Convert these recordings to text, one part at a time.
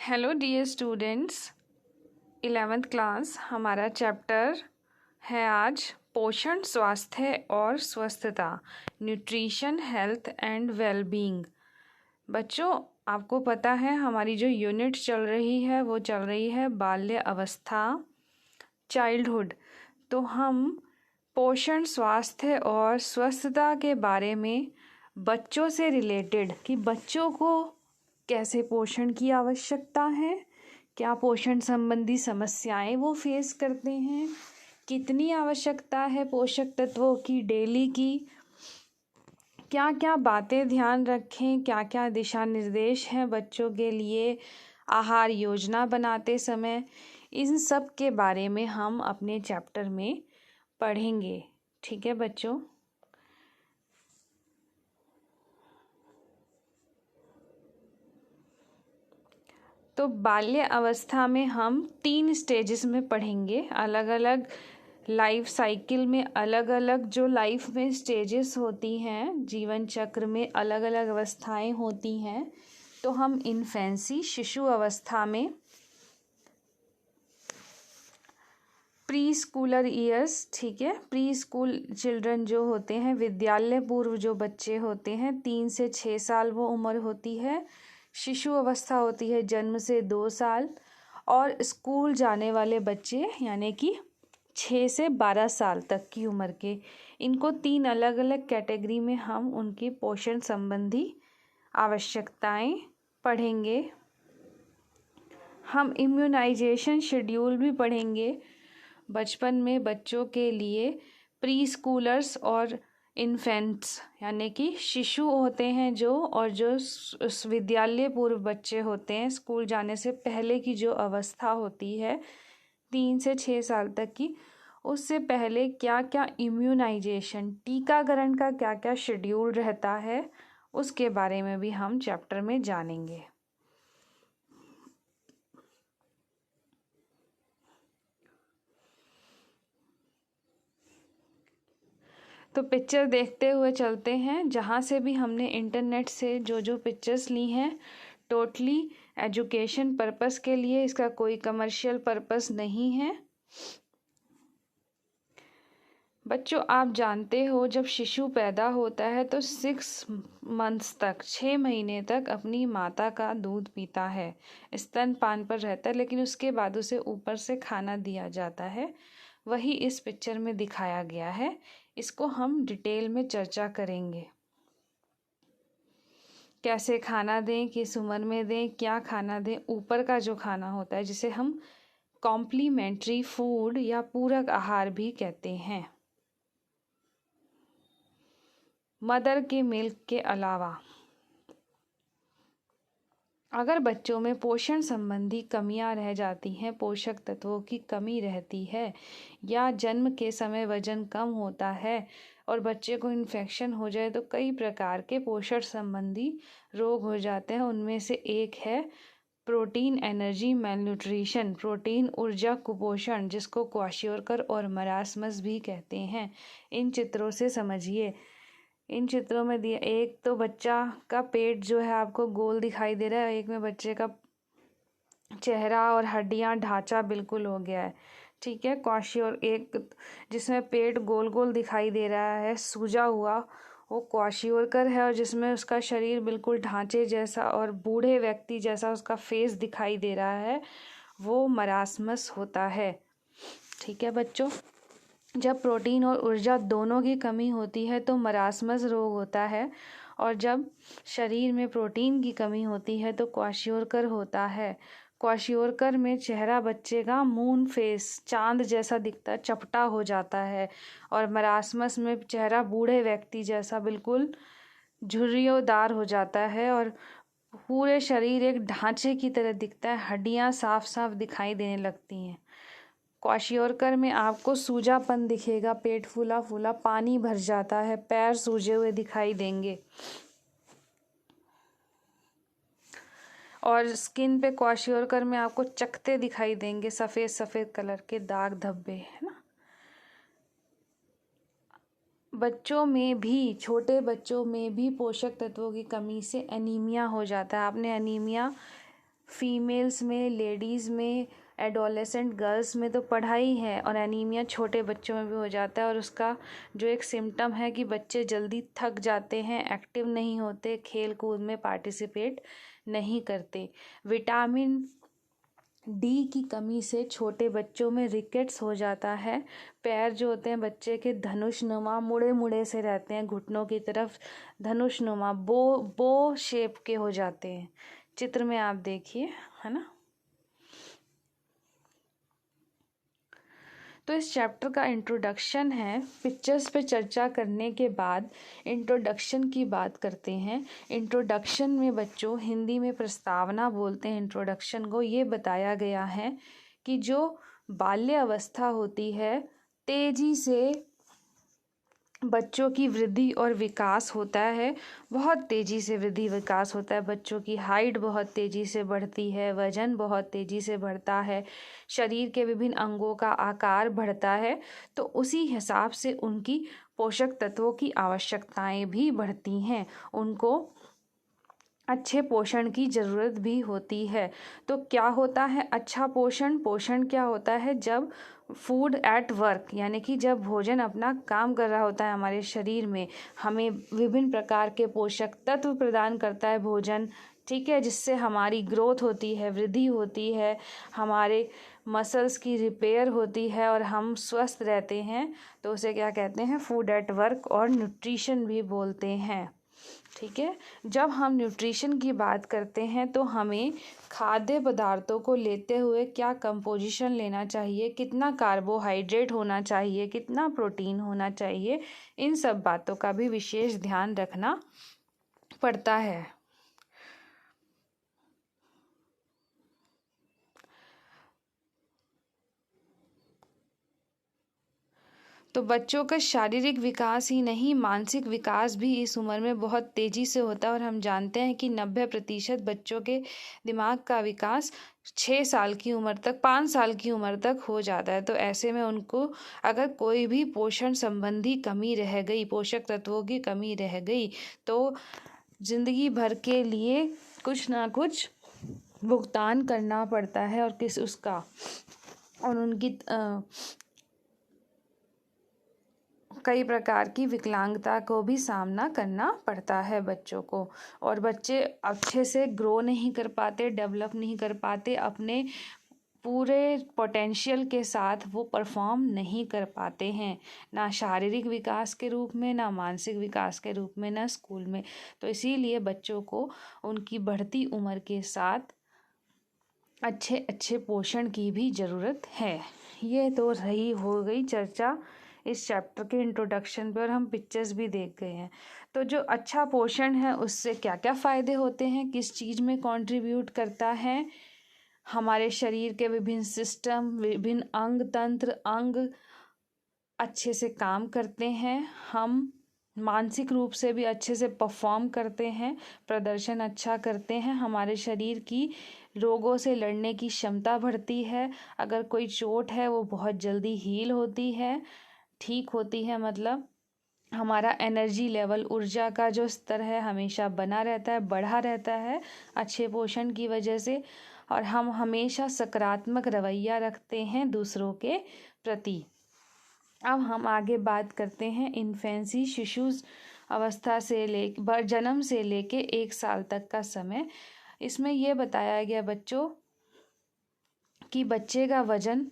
Hello dear students, 11th class हमारा chapter है आज पोषण, स्वास्थ्य और स्वस्थता, न्यूट्रिशन, हेल्थ एंड वेलबींग। बच्चों, आपको पता है हमारी जो यूनिट चल रही है वो चल रही है बाल्य अवस्था, चाइल्डहुड। तो हम पोषण, स्वास्थ्य और स्वस्थता के बारे में बच्चों से रिलेटेड कि बच्चों को कैसे पोषण की आवश्यकता है, क्या पोषण संबंधी समस्याएं वो फेस करते हैं, कितनी आवश्यकता है पोषक तत्वों की डेली की, क्या क्या बातें ध्यान रखें, क्या क्या दिशा निर्देश हैं बच्चों के लिए आहार योजना बनाते समय, इन सब के बारे में हम अपने चैप्टर में पढ़ेंगे। ठीक है बच्चों। तो बाल्य अवस्था में हम 3 स्टेजेस में पढ़ेंगे। अलग अलग लाइफ साइकिल में अलग अलग जो लाइफ में स्टेजेस होती हैं, जीवन चक्र में अलग अलग अवस्थाएं होती हैं। तो हम इन्फेंसी, शिशु अवस्था में, प्री स्कूलर ईयर्स, ठीक है, प्री स्कूल चिल्ड्रन जो होते हैं, विद्यालय पूर्व जो बच्चे होते हैं, 3 से 6 साल वो उम्र होती है। शिशु अवस्था होती है जन्म से 2 साल। और स्कूल जाने वाले बच्चे यानी कि 6 से 12 साल तक की उम्र के, इनको 3 अलग अलग कैटेगरी में हम उनकी पोषण संबंधी आवश्यकताएं पढ़ेंगे। हम इम्यूनाइजेशन शेड्यूल भी पढ़ेंगे। बचपन में बच्चों के लिए प्री स्कूलर्स और इन्फेंट्स यानी कि शिशु होते हैं जो, और जो विद्यालय पूर्व बच्चे होते हैं, स्कूल जाने से पहले की जो अवस्था होती है 3 से 6 साल तक की, उससे पहले क्या क्या इम्यूनाइजेशन, टीकाकरण का क्या क्या शेड्यूल रहता है, उसके बारे में भी हम चैप्टर में जानेंगे। तो पिक्चर देखते हुए चलते हैं। जहाँ से भी हमने इंटरनेट से जो जो पिक्चर्स ली हैं, टोटली एजुकेशन पर्पस के लिए, इसका कोई कमर्शियल पर्पस नहीं है। बच्चों, आप जानते हो जब शिशु पैदा होता है तो 6 मंथ्स तक, 6 महीने तक अपनी माता का दूध पीता है, स्तनपान पर रहता है, लेकिन उसके बाद उसे ऊपर से खाना दिया जाता है। वही इस पिक्चर में दिखाया गया है। इसको हम डिटेल में चर्चा करेंगे। कैसे खाना दें, किस उम्र में दें, क्या खाना दें। ऊपर का जो खाना होता है जिसे हम कॉम्प्लीमेंट्री फूड या पूरक आहार भी कहते हैं। मदर के मिल्क के अलावा अगर बच्चों में पोषण संबंधी कमियां रह जाती हैं, पोषक तत्वों की कमी रहती है, या जन्म के समय वजन कम होता है और बच्चे को इन्फेक्शन हो जाए, तो कई प्रकार के पोषण संबंधी रोग हो जाते हैं। उनमें से एक है प्रोटीन एनर्जी मैलन्यूट्रिशन, प्रोटीन ऊर्जा कुपोषण, जिसको क्वाशियोरकर और मरासमस भी कहते हैं। इन चित्रों से समझिए। इन चित्रों में दिया, एक तो बच्चा का पेट जो है आपको गोल दिखाई दे रहा है, एक में बच्चे का चेहरा और हड्डियां, ढांचा बिल्कुल हो गया है। ठीक है, क्वाशियोर, एक जिसमें पेट गोल गोल दिखाई दे रहा है सूजा हुआ, वो क्वाशियोरकर है, और जिसमें उसका शरीर बिल्कुल ढांचे जैसा और बूढ़े व्यक्ति जैसा उसका फेस दिखाई दे रहा है, वो मरासमस होता है। ठीक है बच्चों, जब प्रोटीन और ऊर्जा दोनों की कमी होती है तो मरासमस रोग होता है, और जब शरीर में प्रोटीन की कमी होती है तो क्वाशियोरकर होता है। क्वाशियोरकर में चेहरा बच्चे का मून फेस, चांद जैसा दिखता है, चपटा हो जाता है, और मरासमस में चेहरा बूढ़े व्यक्ति जैसा बिल्कुल झुर्रियोंदार हो जाता है, और पूरे शरीर एक ढांचे की तरह दिखता है, हड्डियां साफ साफ दिखाई देने लगती हैं। क्वाशियोरकर में आपको सूजापन दिखेगा, पेट फूला फूला, पानी भर जाता है, पैर सूजे हुए दिखाई देंगे, और स्किन पे क्वाशियोरकर में आपको चकत्ते दिखाई देंगे, सफ़ेद सफ़ेद कलर के दाग धब्बे, है ना। बच्चों में भी, छोटे बच्चों में भी पोषक तत्वों की कमी से एनीमिया हो जाता है। आपने एनीमिया फीमेल्स में, लेडीज़ में, एडोलेसेंट गर्ल्स में तो पढ़ाई है, और एनीमिया छोटे बच्चों में भी हो जाता है। और उसका जो एक सिम्टम है कि बच्चे जल्दी थक जाते हैं, एक्टिव नहीं होते, खेल कूद में पार्टिसिपेट नहीं करते। विटामिन डी की कमी से छोटे बच्चों में रिकेट्स हो जाता है। पैर जो होते हैं बच्चे के धनुषनुमा मुड़े मुड़े से रहते हैं, घुटनों की तरफ धनुषनुमा बो शेप के हो जाते हैं। चित्र में आप देखिए, है ना। तो इस चैप्टर का इंट्रोडक्शन है। पिक्चर्स पे चर्चा करने के बाद इंट्रोडक्शन की बात करते हैं। इंट्रोडक्शन में बच्चों हिंदी में प्रस्तावना बोलते हैं। इंट्रोडक्शन को ये बताया गया है कि जो बाल्य अवस्था होती है, तेजी से बच्चों की वृद्धि और विकास होता है। बहुत तेज़ी से वृद्धि विकास होता है। बच्चों की हाइट बहुत तेज़ी से बढ़ती है, वज़न बहुत तेज़ी से बढ़ता है, शरीर के विभिन्न अंगों का आकार बढ़ता है। तो उसी हिसाब से उनकी पोषक तत्वों की आवश्यकताएं भी बढ़ती हैं। उनको अच्छे पोषण की ज़रूरत भी होती है। तो क्या होता है अच्छा पोषण? पोषण क्या होता है? जब फूड एट वर्क, यानी कि जब भोजन अपना काम कर रहा होता है हमारे शरीर में, हमें विभिन्न प्रकार के पोषक तत्व प्रदान करता है भोजन, ठीक है, जिससे हमारी ग्रोथ होती है, वृद्धि होती है, हमारे मसल्स की रिपेयर होती है और हम स्वस्थ रहते हैं। तो उसे क्या कहते हैं? फूड एट वर्क, और न्यूट्रिशन भी बोलते हैं। ठीक है। जब हम न्यूट्रिशन की बात करते हैं तो हमें खाद्य पदार्थों को लेते हुए क्या कंपोजिशन लेना चाहिए, कितना कार्बोहाइड्रेट होना चाहिए, कितना प्रोटीन होना चाहिए, इन सब बातों का भी विशेष ध्यान रखना पड़ता है। तो बच्चों का शारीरिक विकास ही नहीं, मानसिक विकास भी इस उम्र में बहुत तेज़ी से होता है। और हम जानते हैं कि 90% बच्चों के दिमाग का विकास 6 साल की उम्र तक, 5 साल की उम्र तक हो जाता है। तो ऐसे में उनको अगर कोई भी पोषण संबंधी कमी रह गई, पोषक तत्वों की कमी रह गई, तो ज़िंदगी भर के लिए कुछ ना कुछ भुगतान करना पड़ता है, और किस उसका, और उनकी कई प्रकार की विकलांगता को भी सामना करना पड़ता है बच्चों को। और बच्चे अच्छे से ग्रो नहीं कर पाते, डेवलप नहीं कर पाते, अपने पूरे पोटेंशियल के साथ वो परफॉर्म नहीं कर पाते हैं, ना शारीरिक विकास के रूप में, ना मानसिक विकास के रूप में, ना स्कूल में। तो इसीलिए बच्चों को उनकी बढ़ती उम्र के साथ अच्छे अच्छे पोषण की भी ज़रूरत है। ये तो रही हो गई चर्चा इस चैप्टर के इंट्रोडक्शन पे, और हम पिक्चर्स भी देख गए हैं। तो जो अच्छा पोषण है उससे क्या क्या फ़ायदे होते हैं, किस चीज़ में कंट्रीब्यूट करता है, हमारे शरीर के विभिन्न सिस्टम, विभिन्न अंग तंत्र, अंग अच्छे से काम करते हैं, हम मानसिक रूप से भी अच्छे से परफॉर्म करते हैं, प्रदर्शन अच्छा करते हैं, हमारे शरीर की रोगों से लड़ने की क्षमता बढ़ती है, अगर कोई चोट है वो बहुत जल्दी हील होती है, ठीक होती है, मतलब हमारा एनर्जी लेवल, ऊर्जा का जो स्तर है हमेशा बना रहता है, बढ़ा रहता है अच्छे पोषण की वजह से। और हम हमेशा सकारात्मक रवैया रखते हैं दूसरों के प्रति। अब हम आगे बात करते हैं इन्फेंसी, शिशु अवस्था से जन्म से लेके 1 साल तक का समय। इसमें यह बताया गया बच्चों कि बच्चे का वजन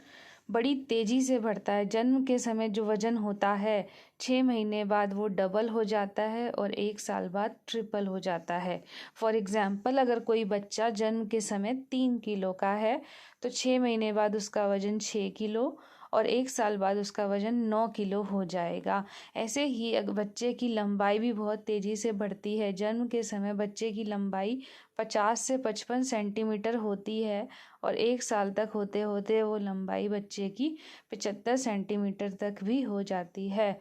बड़ी तेज़ी से बढ़ता है। जन्म के समय जो वज़न होता है 6 महीने बाद वो डबल हो जाता है, और 1 साल बाद ट्रिपल हो जाता है। फॉर एग्ज़ाम्पल, अगर कोई बच्चा जन्म के समय 3 किलो का है, तो 6 महीने बाद उसका वज़न 6 किलो, और 1 साल बाद उसका वज़न 9 किलो हो जाएगा। ऐसे ही बच्चे की लंबाई भी बहुत तेज़ी से बढ़ती है। जन्म के समय बच्चे की लंबाई 50 से 55 सेंटीमीटर होती है, और 1 साल तक होते होते वो लंबाई बच्चे की 75 सेंटीमीटर तक भी हो जाती है।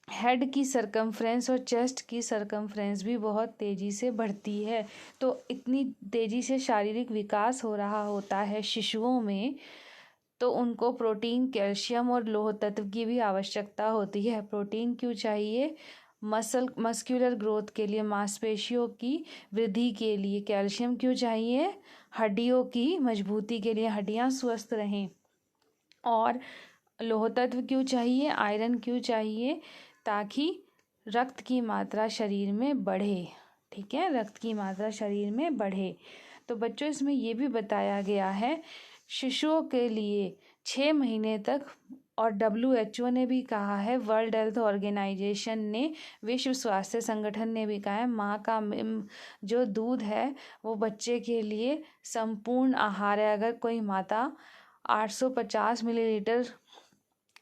हेड की सरकमफ्रेंस और चेस्ट की सरकमफ्रेंस भी बहुत तेज़ी से बढ़ती है। तो इतनी तेज़ी से शारीरिक विकास हो रहा होता है शिशुओं में, तो उनको प्रोटीन, कैल्शियम और लौह तत्व की भी आवश्यकता होती है। प्रोटीन क्यों चाहिए? मस्कुलर ग्रोथ के लिए, मांसपेशियों की वृद्धि के लिए। कैल्शियम क्यों चाहिए? हड्डियों की मजबूती के लिए, हड्डियां स्वस्थ रहें। और लौह तत्व क्यों चाहिए? आयरन क्यों चाहिए? ताकि रक्त की मात्रा शरीर में बढ़े। ठीक है, रक्त की मात्रा शरीर में बढ़े। तो बच्चों इसमें ये भी बताया गया है शिशुओं के लिए 6 महीने तक, और WHO ने भी कहा है, वर्ल्ड हेल्थ ऑर्गेनाइजेशन ने, विश्व स्वास्थ्य संगठन ने भी कहा है, माँ का जो दूध है वो बच्चे के लिए संपूर्ण आहार है। अगर कोई माता 850 मिलीलीटर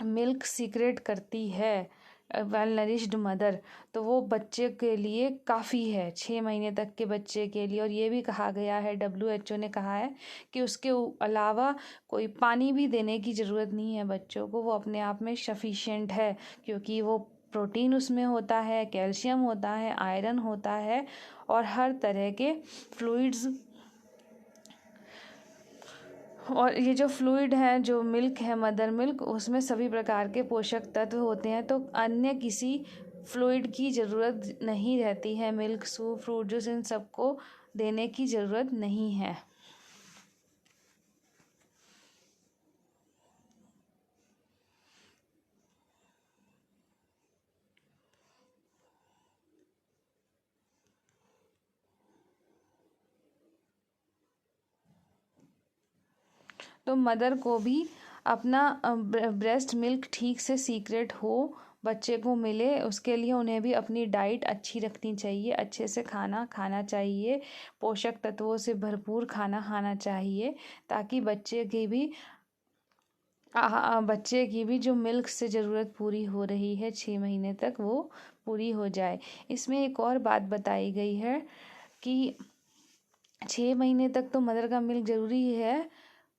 मिल्क सीक्रेट करती है, वेल नरिश्ड मदर, तो वो बच्चे के लिए काफ़ी है, 6 महीने तक के बच्चे के लिए। और ये भी कहा गया है, WHO ने कहा है कि उसके अलावा कोई पानी भी देने की ज़रूरत नहीं है बच्चों को, वो अपने आप में सफिशिएंट है, क्योंकि वो प्रोटीन उसमें होता है, कैल्शियम होता है, आयरन होता है, और हर तरह के फ्लूइड्स। और ये जो फ्लूइड है, जो मिल्क है, मदर मिल्क, उसमें सभी प्रकार के पोषक तत्व होते हैं, तो अन्य किसी फ्लूइड की ज़रूरत नहीं रहती है। मिल्क, सूप, फ्रूट जूस, इन सबको देने की ज़रूरत नहीं है। तो मदर को भी अपना ब्रेस्ट मिल्क ठीक से सीक्रेट हो, बच्चे को मिले, उसके लिए उन्हें भी अपनी डाइट अच्छी रखनी चाहिए, अच्छे से खाना खाना चाहिए, पोषक तत्वों से भरपूर खाना खाना चाहिए, ताकि बच्चे की भी जो मिल्क से ज़रूरत पूरी हो रही है 6 महीने तक, वो पूरी हो जाए। इसमें एक और बात बताई गई है कि 6 महीने तक तो मदर का मिल्क ज़रूरी है।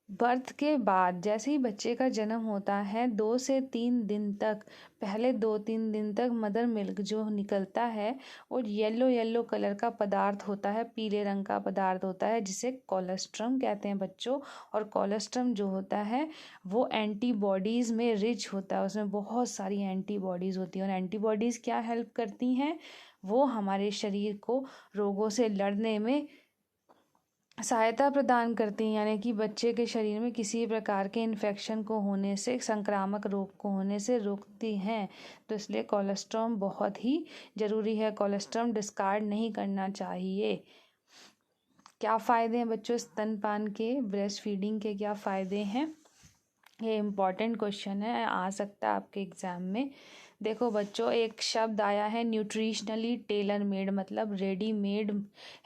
बर्थ के बाद जैसे ही बच्चे का जन्म होता है, 2 से 3 दिन तक, पहले 2-3 दिन तक मदर मिल्क जो निकलता है वो येलो येलो कलर का पदार्थ होता है, पीले रंग का पदार्थ होता है, जिसे कोलेस्ट्रम कहते हैं बच्चों। और कोलेस्ट्रम जो होता है वो एंटीबॉडीज़ में रिच होता है, उसमें बहुत सारी एंटीबॉडीज़ होती हैं। और एंटीबॉडीज़ क्या हेल्प करती हैं? वो हमारे शरीर को रोगों से लड़ने में सहायता प्रदान करती हैं, यानी कि बच्चे के शरीर में किसी प्रकार के इन्फेक्शन को होने से, संक्रामक रोग को होने से रोकती हैं। तो इसलिए कोलेस्ट्रॉम बहुत ही ज़रूरी है, कोलेस्ट्रॉम डिस्कार्ड नहीं करना चाहिए। क्या फ़ायदे हैं बच्चों स्तनपान के, ब्रेस्ट फीडिंग के क्या फ़ायदे हैं? ये इम्पॉर्टेंट क्वेश्चन है, आ सकता है आपके एग्ज़ाम में। देखो बच्चों, एक शब्द आया है न्यूट्रिशनली टेलर मेड, मतलब रेडीमेड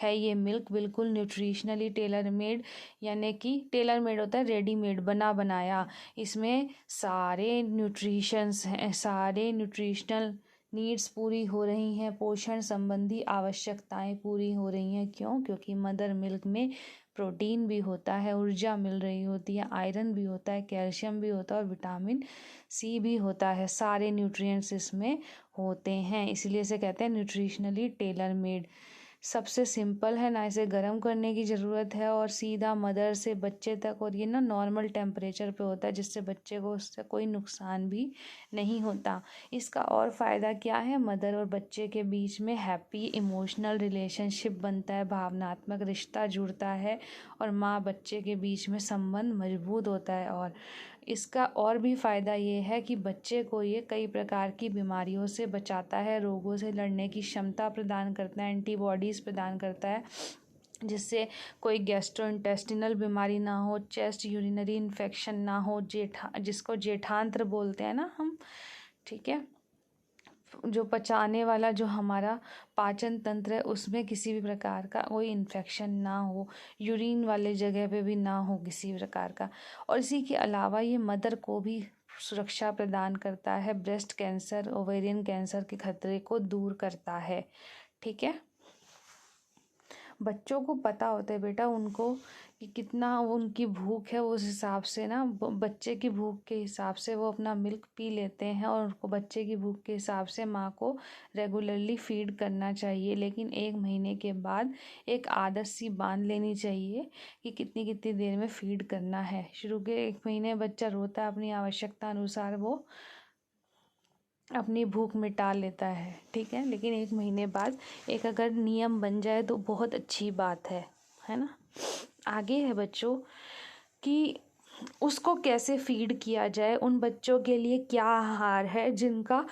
है ये मिल्क, बिल्कुल न्यूट्रिशनली टेलर मेड, यानी कि टेलर मेड होता है रेडीमेड, बना बनाया। इसमें सारे न्यूट्रिशंस हैं, सारे न्यूट्रिशनल नीड्स पूरी हो रही हैं, पोषण संबंधी आवश्यकताएं पूरी हो रही हैं। क्यों? क्योंकि मदर मिल्क में प्रोटीन भी होता है, ऊर्जा मिल रही होती है, आयरन भी होता है, कैल्शियम भी होता है, और विटामिन सी भी होता है। सारे न्यूट्रिएंट्स इसमें होते हैं, इसलिए इसे कहते हैं न्यूट्रिशनली टेलर मेड। सबसे सिंपल है, ना इसे गर्म करने की ज़रूरत है, और सीधा मदर से बच्चे तक, और ये ना नॉर्मल टेम्परेचर पे होता है, जिससे बच्चे को उससे कोई नुकसान भी नहीं होता। इसका और फ़ायदा क्या है? मदर और बच्चे के बीच में हैप्पी इमोशनल रिलेशनशिप बनता है, भावनात्मक रिश्ता जुड़ता है, और माँ बच्चे के बीच में संबंध मजबूत होता है। और इसका और भी फ़ायदा ये है कि बच्चे को ये कई प्रकार की बीमारियों से बचाता है, रोगों से लड़ने की क्षमता प्रदान करता है, एंटीबॉडीज़ प्रदान करता है, जिससे कोई गैस्ट्रोइंटेस्टिनल बीमारी ना हो, चेस्ट यूरिनरी इन्फेक्शन ना हो, जिसको जेठांत्र बोलते हैं ना हम, ठीक है, जो पचाने वाला, जो हमारा पाचन तंत्र है, उसमें किसी भी प्रकार का कोई इन्फेक्शन ना हो, यूरिन वाले जगह पे भी ना हो किसी प्रकार का। और इसी के अलावा ये मदर को भी सुरक्षा प्रदान करता है, ब्रेस्ट कैंसर, ओवेरियन कैंसर के खतरे को दूर करता है। ठीक है, बच्चों को पता होता है बेटा उनको कि कितना उनकी भूख है, उस हिसाब से ना बच्चे की भूख के हिसाब से वो अपना मिल्क पी लेते हैं, और उनको बच्चे की भूख के हिसाब से माँ को रेगुलरली फीड करना चाहिए। लेकिन 1 महीने के बाद एक आदत सी बांध लेनी चाहिए कि कितनी कितनी देर में फीड करना है। शुरू के 1 महीने बच्चा रोता है, अपनी आवश्यकता अनुसार वो अपनी भूख मिटा लेता है, ठीक है। लेकिन 1 महीने बाद एक अगर नियम बन जाए तो बहुत अच्छी बात है ना। आगे है बच्चों कि उसको कैसे फीड किया जाए, उन बच्चों के लिए क्या आहार है जिनका